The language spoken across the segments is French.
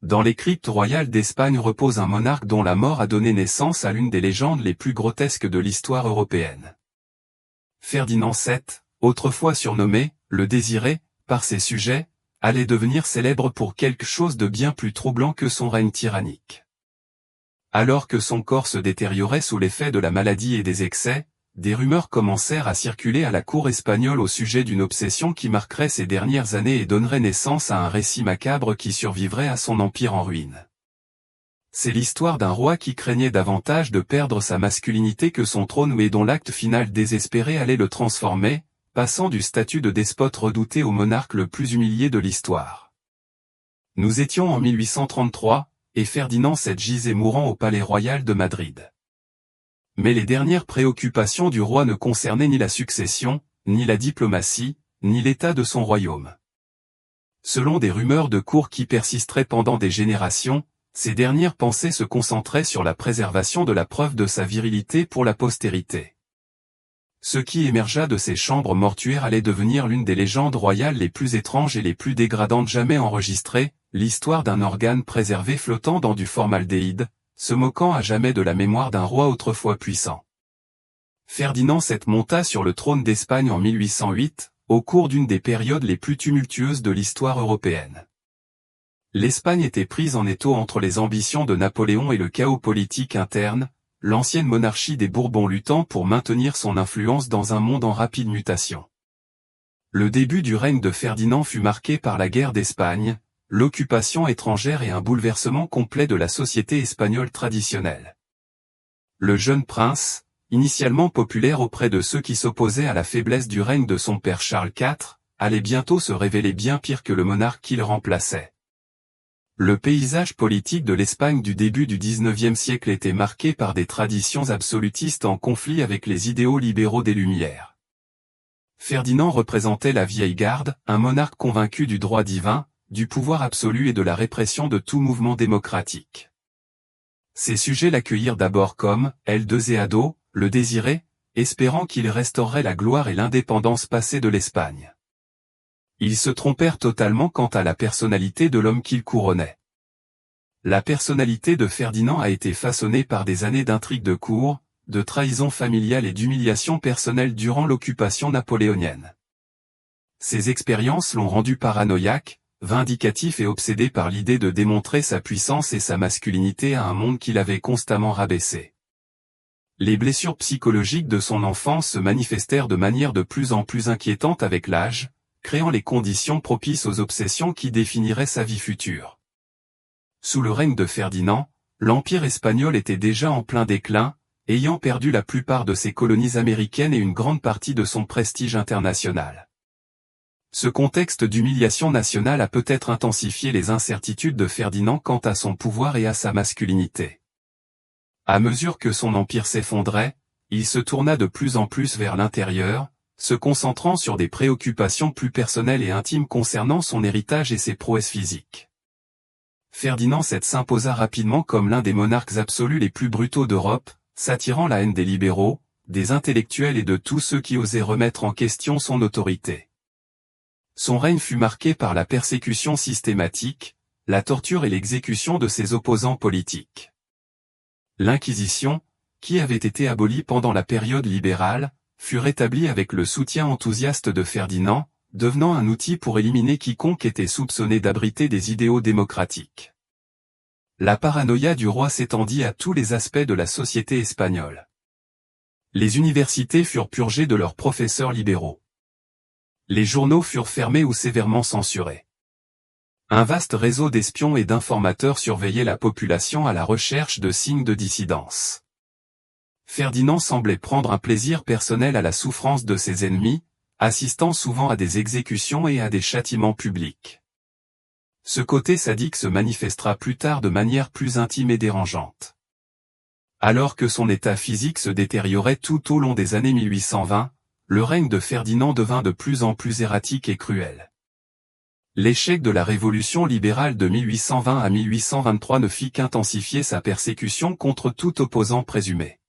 Dans les cryptes royales d'Espagne repose un monarque dont la mort a donné naissance à l'une des légendes les plus grotesques de l'histoire européenne. Ferdinand VII, autrefois surnommé « le Désiré » par ses sujets, allait devenir célèbre pour quelque chose de bien plus troublant que son règne tyrannique. Alors que son corps se détériorait sous l'effet de la maladie et des excès, des rumeurs commencèrent à circuler à la cour espagnole au sujet d'une obsession qui marquerait ses dernières années et donnerait naissance à un récit macabre qui survivrait à son empire en ruine. C'est l'histoire d'un roi qui craignait davantage de perdre sa masculinité que son trône mais dont l'acte final désespéré allait le transformer, passant du statut de despote redouté au monarque le plus humilié de l'histoire. Nous étions en 1833, et Ferdinand VII gisait mourant au palais royal de Madrid. Mais les dernières préoccupations du roi ne concernaient ni la succession, ni la diplomatie, ni l'état de son royaume. Selon des rumeurs de cour qui persisteraient pendant des générations, ces dernières pensées se concentraient sur la préservation de la preuve de sa virilité pour la postérité. Ce qui émergea de ces chambres mortuaires allait devenir l'une des légendes royales les plus étranges et les plus dégradantes jamais enregistrées, l'histoire d'un organe préservé flottant dans du formaldéhyde, se moquant à jamais de la mémoire d'un roi autrefois puissant. Ferdinand VII monta sur le trône d'Espagne en 1808, au cours d'une des périodes les plus tumultueuses de l'histoire européenne. L'Espagne était prise en étau entre les ambitions de Napoléon et le chaos politique interne, l'ancienne monarchie des Bourbons luttant pour maintenir son influence dans un monde en rapide mutation. Le début du règne de Ferdinand fut marqué par la guerre d'Espagne, l'occupation étrangère et un bouleversement complet de la société espagnole traditionnelle. Le jeune prince, initialement populaire auprès de ceux qui s'opposaient à la faiblesse du règne de son père Charles IV, allait bientôt se révéler bien pire que le monarque qu'il remplaçait. Le paysage politique de l'Espagne du début du XIXe siècle était marqué par des traditions absolutistes en conflit avec les idéaux libéraux des Lumières. Ferdinand représentait la vieille garde, un monarque convaincu du droit divin, du pouvoir absolu et de la répression de tout mouvement démocratique. Ces sujets l'accueillirent d'abord comme « El Deseado », le désiré, espérant qu'il restaurerait la gloire et l'indépendance passée de l'Espagne. Ils se trompèrent totalement quant à la personnalité de l'homme qu'il couronnait. La personnalité de Ferdinand a été façonnée par des années d'intrigues de cour, de trahison familiale et d'humiliation personnelle durant l'occupation napoléonienne. Ces expériences l'ont rendu paranoïaque, vindicatif et obsédé par l'idée de démontrer sa puissance et sa masculinité à un monde qu'il avait constamment rabaissé. Les blessures psychologiques de son enfance se manifestèrent de manière de plus en plus inquiétante avec l'âge, créant les conditions propices aux obsessions qui définiraient sa vie future. Sous le règne de Ferdinand, l'Empire espagnol était déjà en plein déclin, ayant perdu la plupart de ses colonies américaines et une grande partie de son prestige international. Ce contexte d'humiliation nationale a peut-être intensifié les incertitudes de Ferdinand quant à son pouvoir et à sa masculinité. À mesure que son empire s'effondrait, il se tourna de plus en plus vers l'intérieur, se concentrant sur des préoccupations plus personnelles et intimes concernant son héritage et ses prouesses physiques. Ferdinand VII s'imposa rapidement comme l'un des monarques absolus les plus brutaux d'Europe, s'attirant la haine des libéraux, des intellectuels et de tous ceux qui osaient remettre en question son autorité. Son règne fut marqué par la persécution systématique, la torture et l'exécution de ses opposants politiques. L'Inquisition, qui avait été abolie pendant la période libérale, fut rétablie avec le soutien enthousiaste de Ferdinand, devenant un outil pour éliminer quiconque était soupçonné d'abriter des idéaux démocratiques. La paranoïa du roi s'étendit à tous les aspects de la société espagnole. Les universités furent purgées de leurs professeurs libéraux. Les journaux furent fermés ou sévèrement censurés. Un vaste réseau d'espions et d'informateurs surveillait la population à la recherche de signes de dissidence. Ferdinand semblait prendre un plaisir personnel à la souffrance de ses ennemis, assistant souvent à des exécutions et à des châtiments publics. Ce côté sadique se manifestera plus tard de manière plus intime et dérangeante. Alors que son état physique se détériorait tout au long des années 1820, le règne de Ferdinand devint de plus en plus erratique et cruel. L'échec de la révolution libérale de 1820 à 1823 ne fit qu'intensifier sa persécution contre tout opposant présumé.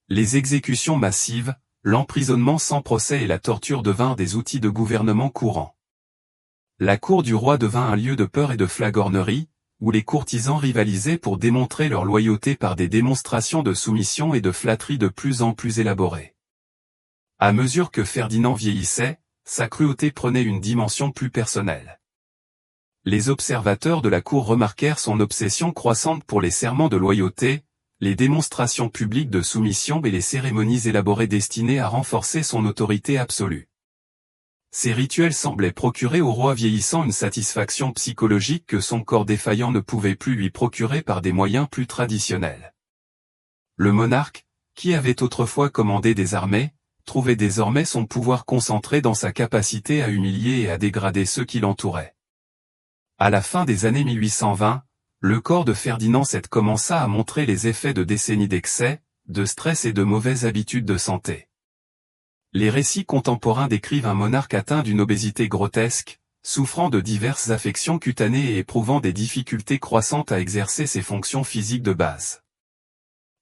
Les exécutions massives, l'emprisonnement sans procès et la torture devinrent des outils de gouvernement courants. La cour du roi devint un lieu de peur et de flagornerie, où les courtisans rivalisaient pour démontrer leur loyauté par des démonstrations de soumission et de flatterie de plus en plus élaborées. À mesure que Ferdinand vieillissait, sa cruauté prenait une dimension plus personnelle. Les observateurs de la cour remarquèrent son obsession croissante pour les serments de loyauté, les démonstrations publiques de soumission et les cérémonies élaborées destinées à renforcer son autorité absolue. Ces rituels semblaient procurer au roi vieillissant une satisfaction psychologique que son corps défaillant ne pouvait plus lui procurer par des moyens plus traditionnels. Le monarque, qui avait autrefois commandé des armées, trouvait désormais son pouvoir concentré dans sa capacité à humilier et à dégrader ceux qui l'entouraient. À la fin des années 1820, le corps de Ferdinand VII commença à montrer les effets de décennies d'excès, de stress et de mauvaises habitudes de santé. Les récits contemporains décrivent un monarque atteint d'une obésité grotesque, souffrant de diverses affections cutanées et éprouvant des difficultés croissantes à exercer ses fonctions physiques de base.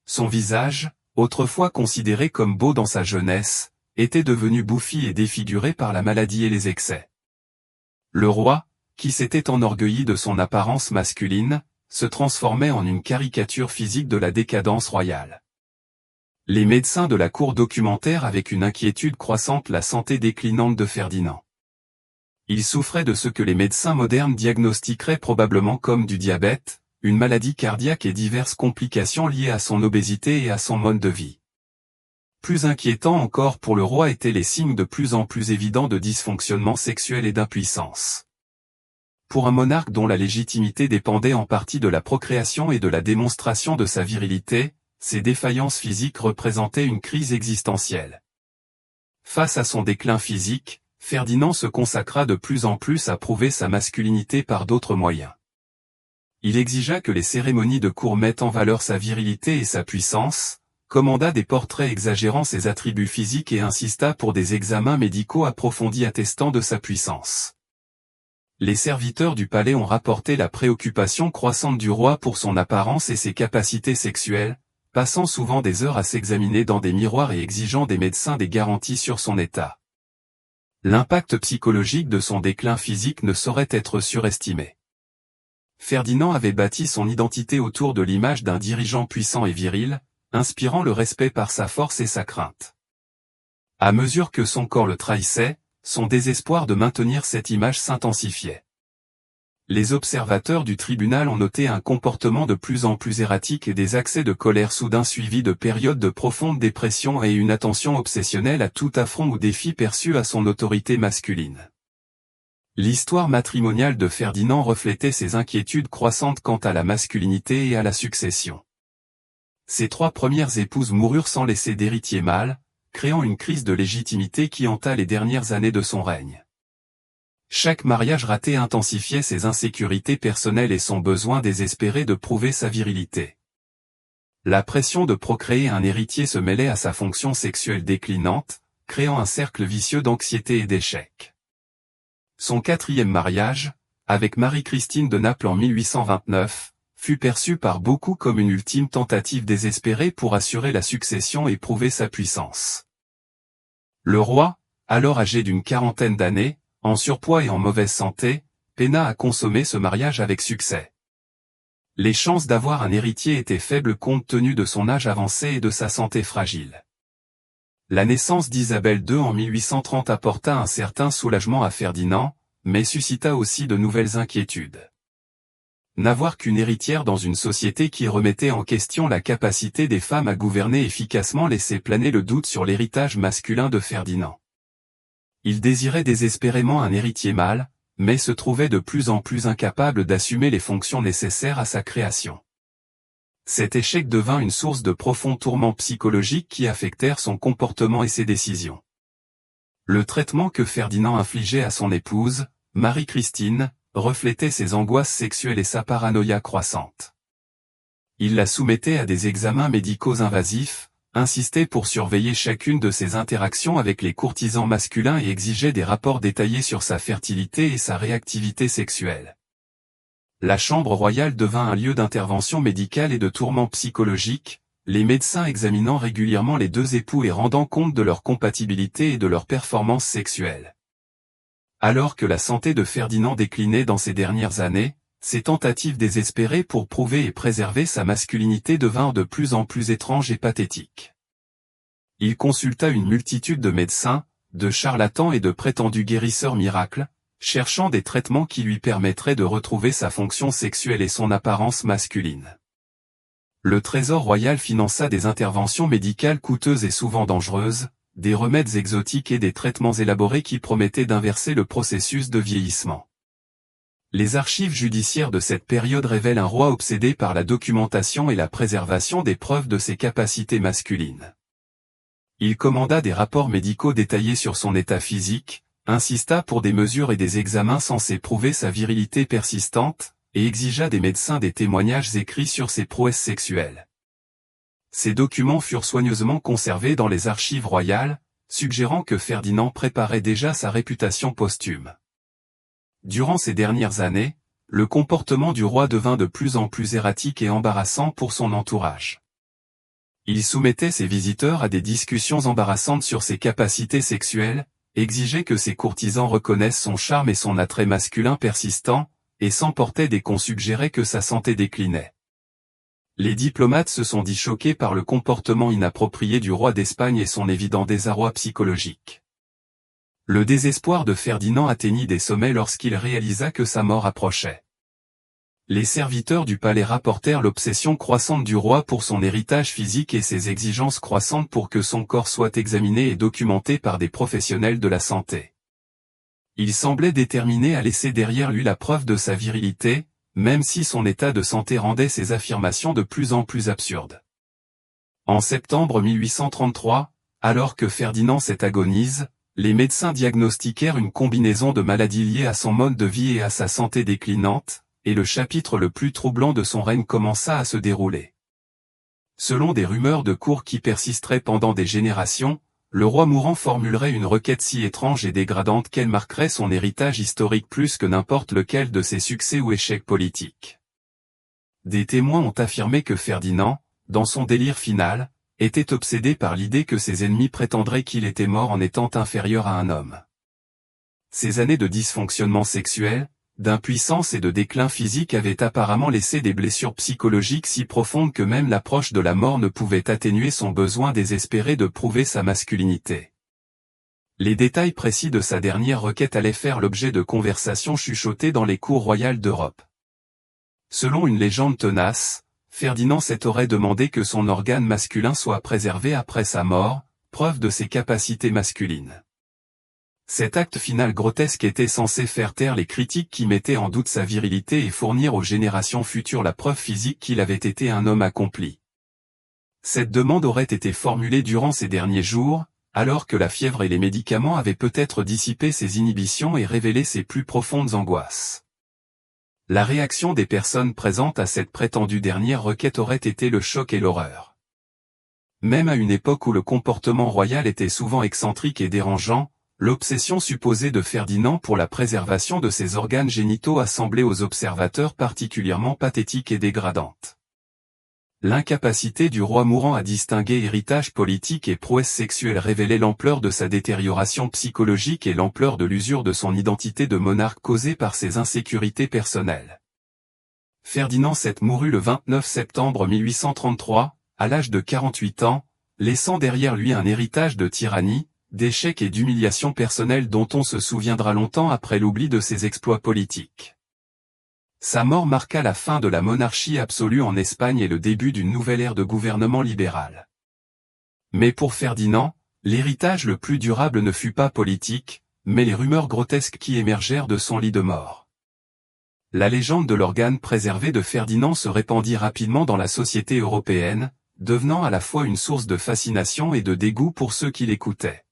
Son visage, autrefois considéré comme beau dans sa jeunesse, était devenu bouffi et défiguré par la maladie et les excès. Le roi, qui s'était enorgueilli de son apparence masculine, se transformait en une caricature physique de la décadence royale. Les médecins de la cour documentèrent avec une inquiétude croissante la santé déclinante de Ferdinand. Il souffrait de ce que les médecins modernes diagnostiqueraient probablement comme du diabète, une maladie cardiaque et diverses complications liées à son obésité et à son mode de vie. Plus inquiétant encore pour le roi étaient les signes de plus en plus évidents de dysfonctionnement sexuel et d'impuissance. Pour un monarque dont la légitimité dépendait en partie de la procréation et de la démonstration de sa virilité, ces défaillances physiques représentaient une crise existentielle. Face à son déclin physique, Ferdinand se consacra de plus en plus à prouver sa masculinité par d'autres moyens. Il exigea que les cérémonies de cour mettent en valeur sa virilité et sa puissance, commanda des portraits exagérant ses attributs physiques et insista pour des examens médicaux approfondis attestant de sa puissance. Les serviteurs du palais ont rapporté la préoccupation croissante du roi pour son apparence et ses capacités sexuelles, passant souvent des heures à s'examiner dans des miroirs et exigeant des médecins des garanties sur son état. L'impact psychologique de son déclin physique ne saurait être surestimé. Ferdinand avait bâti son identité autour de l'image d'un dirigeant puissant et viril, inspirant le respect par sa force et sa crainte. À mesure que son corps le trahissait, son désespoir de maintenir cette image s'intensifiait. Les observateurs du tribunal ont noté un comportement de plus en plus erratique et des accès de colère soudains suivis de périodes de profonde dépression et une attention obsessionnelle à tout affront ou défi perçu à son autorité masculine. L'histoire matrimoniale de Ferdinand reflétait ses inquiétudes croissantes quant à la masculinité et à la succession. Ses 3 premières épouses moururent sans laisser d'héritier mâle, créant une crise de légitimité qui hanta les dernières années de son règne. Chaque mariage raté intensifiait ses insécurités personnelles et son besoin désespéré de prouver sa virilité. La pression de procréer un héritier se mêlait à sa fonction sexuelle déclinante, créant un cercle vicieux d'anxiété et d'échec. Son 4e mariage, avec Marie-Christine de Naples en 1829, fut perçu par beaucoup comme une ultime tentative désespérée pour assurer la succession et prouver sa puissance. Le roi, alors âgé d'une 40aine d'années, en surpoids et en mauvaise santé, peina à consommer ce mariage avec succès. Les chances d'avoir un héritier étaient faibles compte tenu de son âge avancé et de sa santé fragile. La naissance d'Isabelle II en 1830 apporta un certain soulagement à Ferdinand, mais suscita aussi de nouvelles inquiétudes. N'avoir qu'une héritière dans une société qui remettait en question la capacité des femmes à gouverner efficacement laissait planer le doute sur l'héritage masculin de Ferdinand. Il désirait désespérément un héritier mâle, mais se trouvait de plus en plus incapable d'assumer les fonctions nécessaires à sa création. Cet échec devint une source de profonds tourments psychologiques qui affectèrent son comportement et ses décisions. Le traitement que Ferdinand infligeait à son épouse, Marie-Christine, reflétait ses angoisses sexuelles et sa paranoïa croissante. Il la soumettait à des examens médicaux invasifs, insistait pour surveiller chacune de ses interactions avec les courtisans masculins et exigeait des rapports détaillés sur sa fertilité et sa réactivité sexuelle. La chambre royale devint un lieu d'intervention médicale et de tourments psychologiques, les médecins examinant régulièrement les 2 époux et rendant compte de leur compatibilité et de leur performance sexuelle. Alors que la santé de Ferdinand déclinait dans ces dernières années, ses tentatives désespérées pour prouver et préserver sa masculinité devinrent de plus en plus étranges et pathétiques. Il consulta une multitude de médecins, de charlatans et de prétendus guérisseurs miracles, cherchant des traitements qui lui permettraient de retrouver sa fonction sexuelle et son apparence masculine. Le Trésor royal finança des interventions médicales coûteuses et souvent dangereuses, des remèdes exotiques et des traitements élaborés qui promettaient d'inverser le processus de vieillissement. Les archives judiciaires de cette période révèlent un roi obsédé par la documentation et la préservation des preuves de ses capacités masculines. Il commanda des rapports médicaux détaillés sur son état physique, insista pour des mesures et des examens censés prouver sa virilité persistante, et exigea des médecins des témoignages écrits sur ses prouesses sexuelles. Ces documents furent soigneusement conservés dans les archives royales, suggérant que Ferdinand préparait déjà sa réputation posthume. Durant ces dernières années, le comportement du roi devint de plus en plus erratique et embarrassant pour son entourage. Il soumettait ses visiteurs à des discussions embarrassantes sur ses capacités sexuelles, exigeait que ses courtisans reconnaissent son charme et son attrait masculin persistant, et s'emportait dès qu'on suggérait que sa santé déclinait. Les diplomates se sont dit choqués par le comportement inapproprié du roi d'Espagne et son évident désarroi psychologique. Le désespoir de Ferdinand atteignit des sommets lorsqu'il réalisa que sa mort approchait. Les serviteurs du palais rapportèrent l'obsession croissante du roi pour son héritage physique et ses exigences croissantes pour que son corps soit examiné et documenté par des professionnels de la santé. Il semblait déterminé à laisser derrière lui la preuve de sa virilité, même si son état de santé rendait ses affirmations de plus en plus absurdes. En septembre 1833, alors que Ferdinand agonise, les médecins diagnostiquèrent une combinaison de maladies liées à son mode de vie et à sa santé déclinante, et le chapitre le plus troublant de son règne commença à se dérouler. Selon des rumeurs de cour qui persisteraient pendant des générations, le roi mourant formulerait une requête si étrange et dégradante qu'elle marquerait son héritage historique plus que n'importe lequel de ses succès ou échecs politiques. Des témoins ont affirmé que Ferdinand, dans son délire final, était obsédé par l'idée que ses ennemis prétendraient qu'il était mort en étant inférieur à un homme. Ces années de dysfonctionnement sexuel, d'impuissance et de déclin physique avaient apparemment laissé des blessures psychologiques si profondes que même l'approche de la mort ne pouvait atténuer son besoin désespéré de prouver sa masculinité. Les détails précis de sa dernière requête allaient faire l'objet de conversations chuchotées dans les cours royales d'Europe. Selon une légende tenace, Ferdinand aurait demandé que son organe masculin soit préservé après sa mort, preuve de ses capacités masculines. Cet acte final grotesque était censé faire taire les critiques qui mettaient en doute sa virilité et fournir aux générations futures la preuve physique qu'il avait été un homme accompli. Cette demande aurait été formulée durant ces derniers jours, alors que la fièvre et les médicaments avaient peut-être dissipé ses inhibitions et révélé ses plus profondes angoisses. La réaction des personnes présentes à cette prétendue dernière requête aurait été le choc et l'horreur. Même à une époque où le comportement royal était souvent excentrique et dérangeant, l'obsession supposée de Ferdinand pour la préservation de ses organes génitaux a semblé aux observateurs particulièrement pathétique et dégradante. L'incapacité du roi mourant à distinguer héritage politique et prouesse sexuelle révélait l'ampleur de sa détérioration psychologique et l'ampleur de l'usure de son identité de monarque causée par ses insécurités personnelles. Ferdinand VII mourut le 29 septembre 1833, à l'âge de 48 ans, laissant derrière lui un héritage de tyrannie, d'échecs et d'humiliations personnelles dont on se souviendra longtemps après l'oubli de ses exploits politiques. Sa mort marqua la fin de la monarchie absolue en Espagne et le début d'une nouvelle ère de gouvernement libéral. Mais pour Ferdinand, l'héritage le plus durable ne fut pas politique, mais les rumeurs grotesques qui émergèrent de son lit de mort. La légende de l'organe préservé de Ferdinand se répandit rapidement dans la société européenne, devenant à la fois une source de fascination et de dégoût pour ceux qui l'écoutaient.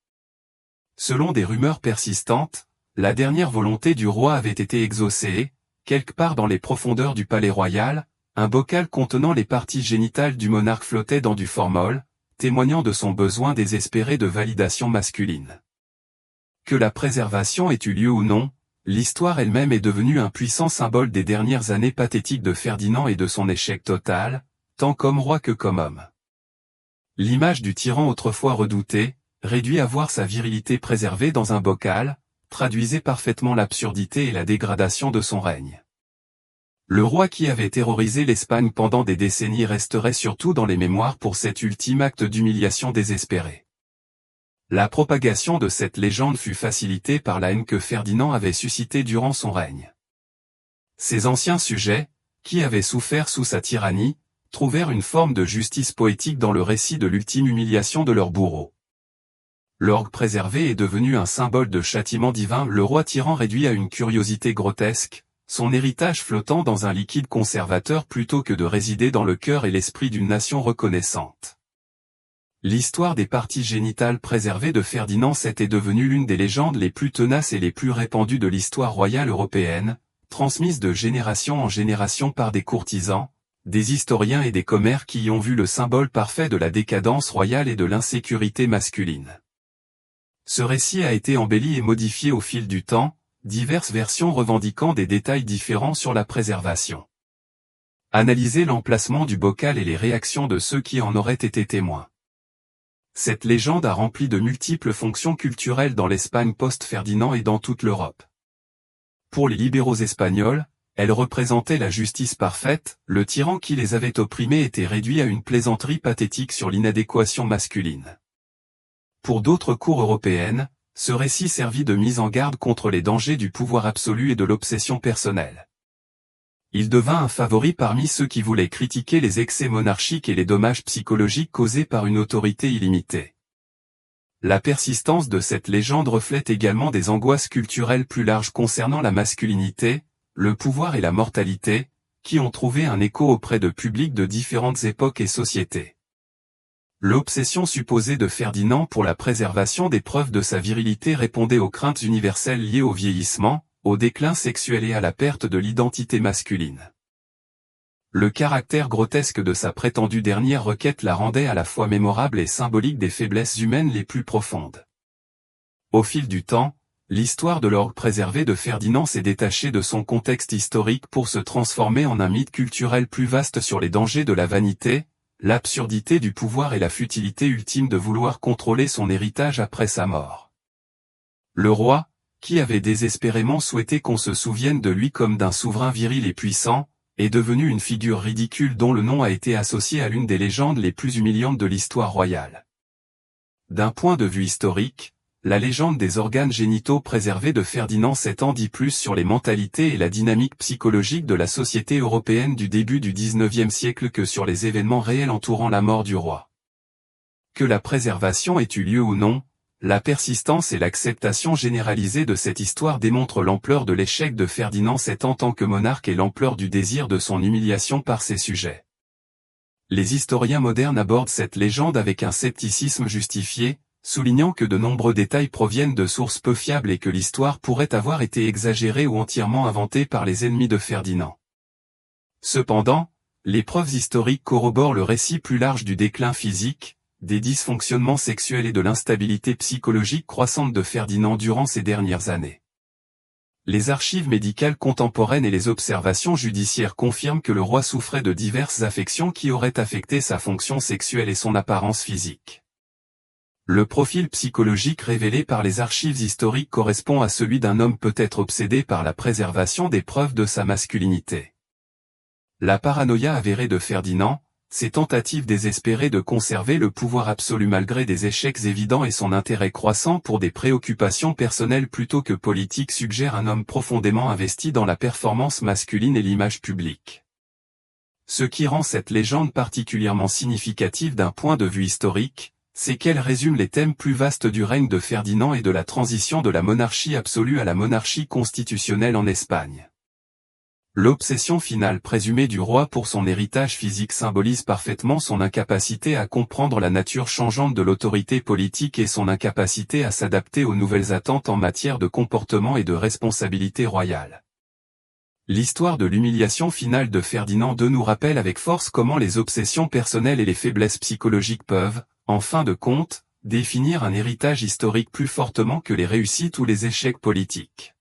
Selon des rumeurs persistantes, la dernière volonté du roi avait été exaucée, quelque part dans les profondeurs du palais royal, un bocal contenant les parties génitales du monarque flottait dans du formol, témoignant de son besoin désespéré de validation masculine. Que la préservation ait eu lieu ou non, l'histoire elle-même est devenue un puissant symbole des dernières années pathétiques de Ferdinand et de son échec total, tant comme roi que comme homme. L'image du tyran autrefois redouté, réduit à voir sa virilité préservée dans un bocal, traduisait parfaitement l'absurdité et la dégradation de son règne. Le roi qui avait terrorisé l'Espagne pendant des décennies resterait surtout dans les mémoires pour cet ultime acte d'humiliation désespéré. La propagation de cette légende fut facilitée par la haine que Ferdinand avait suscitée durant son règne. Ses anciens sujets, qui avaient souffert sous sa tyrannie, trouvèrent une forme de justice poétique dans le récit de l'ultime humiliation de leur bourreau. L'orgue préservé est devenu un symbole de châtiment divin, le roi tyran réduit à une curiosité grotesque, son héritage flottant dans un liquide conservateur plutôt que de résider dans le cœur et l'esprit d'une nation reconnaissante. L'histoire des parties génitales préservées de Ferdinand VII est devenue l'une des légendes les plus tenaces et les plus répandues de l'histoire royale européenne, transmise de génération en génération par des courtisans, des historiens et des commères qui y ont vu le symbole parfait de la décadence royale et de l'insécurité masculine. Ce récit a été embelli et modifié au fil du temps, diverses versions revendiquant des détails différents sur la préservation. Analysez l'emplacement du bocal et les réactions de ceux qui en auraient été témoins. Cette légende a rempli de multiples fonctions culturelles dans l'Espagne post-Ferdinand et dans toute l'Europe. Pour les libéraux espagnols, elle représentait la justice parfaite, le tyran qui les avait opprimés était réduit à une plaisanterie pathétique sur l'inadéquation masculine. Pour d'autres cours européennes, ce récit servit de mise en garde contre les dangers du pouvoir absolu et de l'obsession personnelle. Il devint un favori parmi ceux qui voulaient critiquer les excès monarchiques et les dommages psychologiques causés par une autorité illimitée. La persistance de cette légende reflète également des angoisses culturelles plus larges concernant la masculinité, le pouvoir et la mortalité, qui ont trouvé un écho auprès de publics de différentes époques et sociétés. L'obsession supposée de Ferdinand pour la préservation des preuves de sa virilité répondait aux craintes universelles liées au vieillissement, au déclin sexuel et à la perte de l'identité masculine. Le caractère grotesque de sa prétendue dernière requête la rendait à la fois mémorable et symbolique des faiblesses humaines les plus profondes. Au fil du temps, l'histoire de l'orgue préservé de Ferdinand s'est détachée de son contexte historique pour se transformer en un mythe culturel plus vaste sur les dangers de la vanité, l'absurdité du pouvoir et la futilité ultime de vouloir contrôler son héritage après sa mort. Le roi, qui avait désespérément souhaité qu'on se souvienne de lui comme d'un souverain viril et puissant, est devenu une figure ridicule dont le nom a été associé à l'une des légendes les plus humiliantes de l'histoire royale. D'un point de vue historique, la légende des organes génitaux préservés de Ferdinand VII en dit plus sur les mentalités et la dynamique psychologique de la société européenne du début du XIXe siècle que sur les événements réels entourant la mort du roi. Que la préservation ait eu lieu ou non, la persistance et l'acceptation généralisée de cette histoire démontrent l'ampleur de l'échec de Ferdinand VII en tant que monarque et l'ampleur du désir de son humiliation par ses sujets. Les historiens modernes abordent cette légende avec un scepticisme justifié, soulignant que de nombreux détails proviennent de sources peu fiables et que l'histoire pourrait avoir été exagérée ou entièrement inventée par les ennemis de Ferdinand. Cependant, les preuves historiques corroborent le récit plus large du déclin physique, des dysfonctionnements sexuels et de l'instabilité psychologique croissante de Ferdinand durant ces dernières années. Les archives médicales contemporaines et les observations judiciaires confirment que le roi souffrait de diverses affections qui auraient affecté sa fonction sexuelle et son apparence physique. Le profil psychologique révélé par les archives historiques correspond à celui d'un homme peut-être obsédé par la préservation des preuves de sa masculinité. La paranoïa avérée de Ferdinand, ses tentatives désespérées de conserver le pouvoir absolu malgré des échecs évidents et son intérêt croissant pour des préoccupations personnelles plutôt que politiques suggèrent un homme profondément investi dans la performance masculine et l'image publique. Ce qui rend cette légende particulièrement significative d'un point de vue historique, c'est qu'elle résume les thèmes plus vastes du règne de Ferdinand et de la transition de la monarchie absolue à la monarchie constitutionnelle en Espagne. L'obsession finale présumée du roi pour son héritage physique symbolise parfaitement son incapacité à comprendre la nature changeante de l'autorité politique et son incapacité à s'adapter aux nouvelles attentes en matière de comportement et de responsabilité royale. L'histoire de l'humiliation finale de Ferdinand II nous rappelle avec force comment les obsessions personnelles et les faiblesses psychologiques peuvent, en fin de compte, définir un héritage historique plus fortement que les réussites ou les échecs politiques.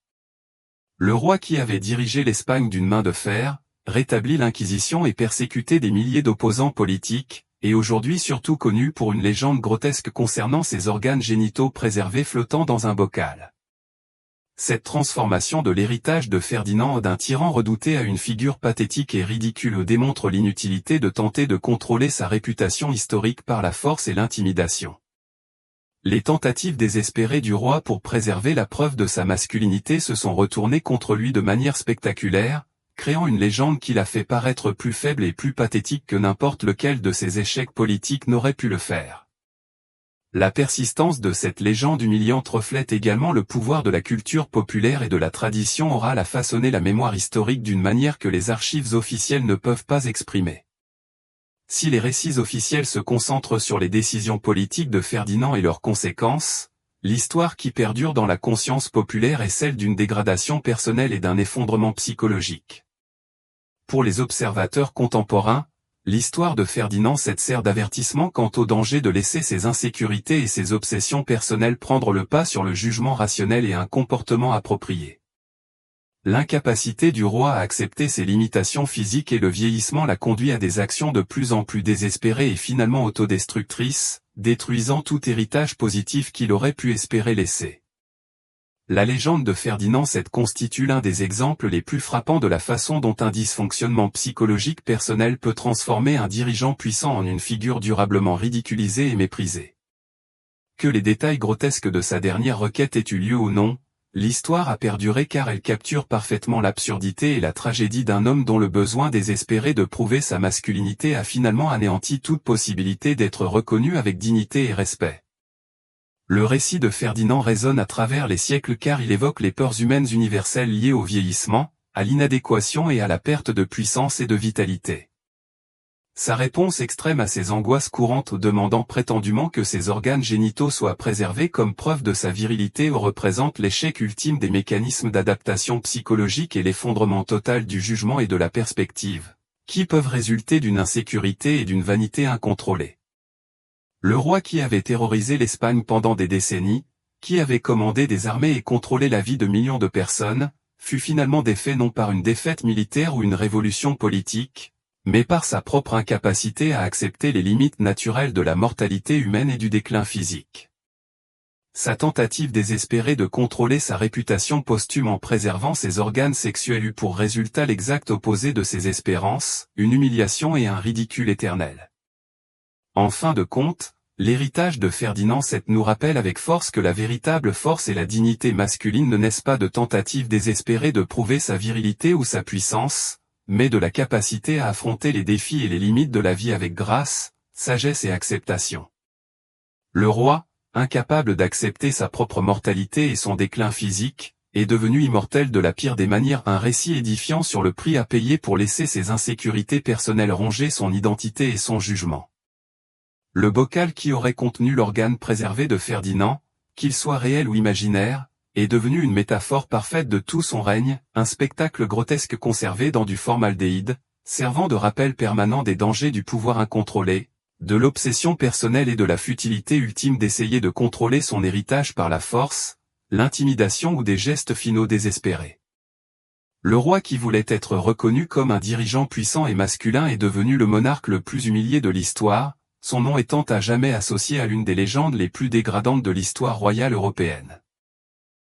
Le roi qui avait dirigé l'Espagne d'une main de fer, rétablit l'Inquisition et persécuté des milliers d'opposants politiques, et aujourd'hui surtout connu pour une légende grotesque concernant ses organes génitaux préservés flottant dans un bocal. Cette transformation de l'héritage de Ferdinand d'un tyran redouté à une figure pathétique et ridicule démontre l'inutilité de tenter de contrôler sa réputation historique par la force et l'intimidation. Les tentatives désespérées du roi pour préserver la preuve de sa masculinité se sont retournées contre lui de manière spectaculaire, créant une légende qui l'a fait paraître plus faible et plus pathétique que n'importe lequel de ses échecs politiques n'aurait pu le faire. La persistance de cette légende humiliante reflète également le pouvoir de la culture populaire et de la tradition orale à façonner la mémoire historique d'une manière que les archives officielles ne peuvent pas exprimer. Si les récits officiels se concentrent sur les décisions politiques de Ferdinand et leurs conséquences, l'histoire qui perdure dans la conscience populaire est celle d'une dégradation personnelle et d'un effondrement psychologique. Pour les observateurs contemporains, l'histoire de Ferdinand VII sert d'avertissement quant au danger de laisser ses insécurités et ses obsessions personnelles prendre le pas sur le jugement rationnel et un comportement approprié. L'incapacité du roi à accepter ses limitations physiques et le vieillissement l'a conduit à des actions de plus en plus désespérées et finalement autodestructrices, détruisant tout héritage positif qu'il aurait pu espérer laisser. La légende de Ferdinand VII constitue l'un des exemples les plus frappants de la façon dont un dysfonctionnement psychologique personnel peut transformer un dirigeant puissant en une figure durablement ridiculisée et méprisée. Que les détails grotesques de sa dernière requête aient eu lieu ou non, l'histoire a perduré car elle capture parfaitement l'absurdité et la tragédie d'un homme dont le besoin désespéré de prouver sa masculinité a finalement anéanti toute possibilité d'être reconnu avec dignité et respect. Le récit de Ferdinand résonne à travers les siècles car il évoque les peurs humaines universelles liées au vieillissement, à l'inadéquation et à la perte de puissance et de vitalité. Sa réponse extrême à ces angoisses courantes demandant prétendument que ses organes génitaux soient préservés comme preuve de sa virilité représente l'échec ultime des mécanismes d'adaptation psychologique et l'effondrement total du jugement et de la perspective, qui peuvent résulter d'une insécurité et d'une vanité incontrôlée. Le roi qui avait terrorisé l'Espagne pendant des décennies, qui avait commandé des armées et contrôlé la vie de millions de personnes, fut finalement défait non par une défaite militaire ou une révolution politique, mais par sa propre incapacité à accepter les limites naturelles de la mortalité humaine et du déclin physique. Sa tentative désespérée de contrôler sa réputation posthume en préservant ses organes sexuels eut pour résultat l'exact opposé de ses espérances, une humiliation et un ridicule éternel. En fin de compte, l'héritage de Ferdinand VII nous rappelle avec force que la véritable force et la dignité masculine ne naissent pas de tentatives désespérées de prouver sa virilité ou sa puissance, mais de la capacité à affronter les défis et les limites de la vie avec grâce, sagesse et acceptation. Le roi, incapable d'accepter sa propre mortalité et son déclin physique, est devenu immortel de la pire des manières, un récit édifiant sur le prix à payer pour laisser ses insécurités personnelles ronger son identité et son jugement. Le bocal qui aurait contenu l'organe préservé de Ferdinand, qu'il soit réel ou imaginaire, est devenu une métaphore parfaite de tout son règne, un spectacle grotesque conservé dans du formaldéhyde, servant de rappel permanent des dangers du pouvoir incontrôlé, de l'obsession personnelle et de la futilité ultime d'essayer de contrôler son héritage par la force, l'intimidation ou des gestes finaux désespérés. Le roi qui voulait être reconnu comme un dirigeant puissant et masculin est devenu le monarque le plus humilié de l'histoire, son nom étant à jamais associé à l'une des légendes les plus dégradantes de l'histoire royale européenne.